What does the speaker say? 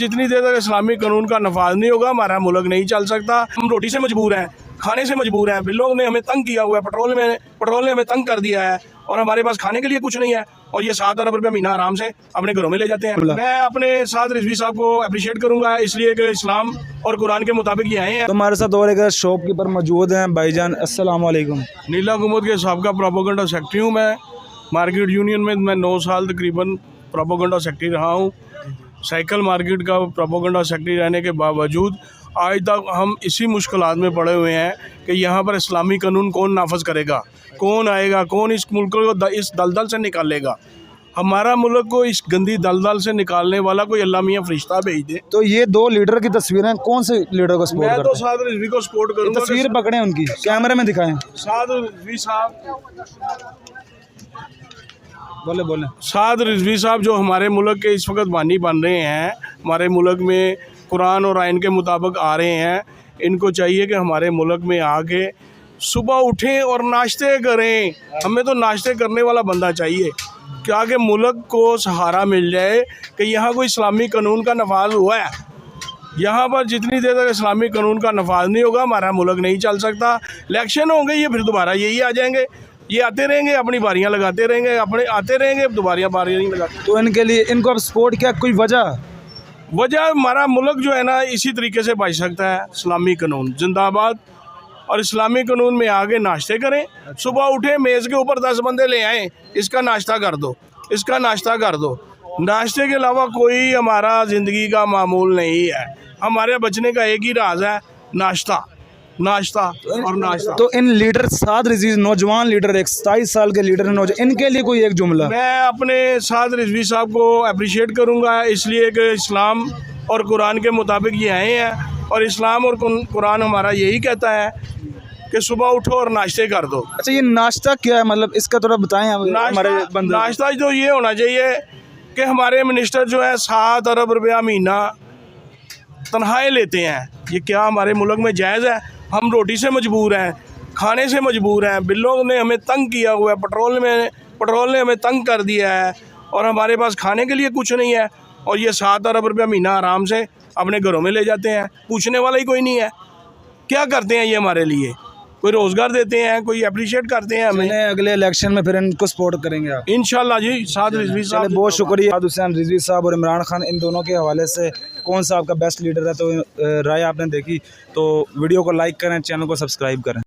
जितनी देर तक इस्लामी कानून का नफाज नहीं होगा हमारा मुल्क नहीं चल सकता। हम रोटी से मजबूर हैं, खाने से मजबूर हैं, बिलों ने हमें तंग किया हुआ है, पेट्रोल ने हमें तंग कर दिया है और हमारे पास खाने के लिए कुछ नहीं है। और ये 7 अरब रुपये महीना आराम से अपने घरों में ले जाते हैं। मैं अपने साथ रिजवी साहब को अप्रिशिएट करूंगा इसलिए कि इस्लाम और कुरान के मुताबिक ये आए हैं। तो हमारे साथ और एक शॉपकीपर मौजूद हैं भाईजान। अस्सलाम वालेकुम। नीला हुकूमत के साबका प्रोपेगेंडा सेक्रेटरी हूँ मैं। मार्केट यूनियन में मैं 9 साल तकरीबन प्रोपेगेंडा सेक्रेटरी रहा हूँ। साइकिल मार्केट का प्रोपेगेंडा सेक्रेटरी रहने के बावजूद आज तक हम इसी मुश्किलात में पड़े हुए हैं कि यहाँ पर इस्लामी कानून कौन नाफज करेगा, कौन आएगा, कौन इस मुल्क को इस दलदल से निकालेगा। हमारा मुल्क को इस गंदी दलदल से निकालने वाला कोई अल्लाह मियाँ फरिश्ता भेज दे। तो ये 2 लीडर की तस्वीरें, कौन से लीडर को सपोर्ट मैं करते तो हैं? साद रिजवी को सपोर्ट करूँगा। तस्वीर पकड़े उनकी, कैमरे में दिखाएं। साद रिजवी साहब, बोले साद रिजवी साहब जो हमारे मुल्क के इस वक्त बानी बन रहे हैं, हमारे मुल्क में कुरान और आइन के मुताबिक आ रहे हैं। इनको चाहिए कि हमारे मुल्क में आके सुबह उठें और नाश्ते करें। हमें तो नाश्ते करने वाला बंदा चाहिए क्या कि मुल्क को सहारा मिल जाए कि यहाँ कोई इस्लामी कानून का नफाज हुआ है। यहाँ पर जितनी देर तक इस्लामी कानून का नफाज नहीं होगा हमारा मुल्क नहीं चल सकता। इलेक्शन होंगे, ये फिर दोबारा यही आ जाएंगे, ये आते रहेंगे, अपनी बारियां लगाते रहेंगे, अपने आते रहेंगे, दोबारा बारियां नहीं लगाते। तो इनके लिए इनको अब सपोर्ट क्या, कोई वजह हमारा मुल्क जो है ना इसी तरीके से बच सकता है। इस्लामी कानून जिंदाबाद। और इस्लामी कानून में आगे नाश्ते करें, सुबह उठे मेज़ के ऊपर 10 बंदे ले आएँ, इसका नाश्ता कर दो, इसका नाश्ता कर दो। नाश्ते के अलावा कोई हमारा ज़िंदगी का मामूल नहीं है। हमारे बचने का एक ही राज है, नाश्ता, नाश्ता और नाश्ता। तो इन लीडर साद रिजवी नौजवान लीडर, एक 27 साल के लीडर इनके लिए कोई एक जुमला? मैं अपने साद रिजवी साहब को अप्रिशिएट करूंगा इसलिए कि इस्लाम और कुरान के मुताबिक ये आए हैं और इस्लाम और कुरान हमारा यही कहता है कि सुबह उठो और नाश्ते कर दो। अच्छा, ये नाश्ता क्या है, मतलब इसका थोड़ा बताएं हमारे बंदे। नाश्ता तो ये होना चाहिए कि हमारे मिनिस्टर जो है 7 अरब रुपया महीना तनख्वाहें लेते हैं। ये क्या हमारे मुल्क में जायज़ है? हम रोटी से मजबूर हैं, खाने से मजबूर हैं, बिलों ने हमें तंग किया हुआ है, पेट्रोल ने हमें तंग कर दिया है और हमारे पास खाने के लिए कुछ नहीं है। और ये 7 अरब रुपया महीना आराम से अपने घरों में ले जाते हैं, पूछने वाला ही कोई नहीं है। क्या करते हैं ये हमारे लिए? कोई रोज़गार देते हैं, कोई अप्रिशिएट करते हैं हमें। अगले इलेक्शन में फिर इनको सपोर्ट करेंगे आप? इंशाल्लाह जी। साद रिजवी साहब, बहुत शुक्रिया। साद हुसैन रिजवी साहब और इमरान खान, इन दोनों के हवाले से कौन सा आपका बेस्ट लीडर है, तो राय आपने देखी। तो वीडियो को लाइक करें, चैनल को सब्सक्राइब करें।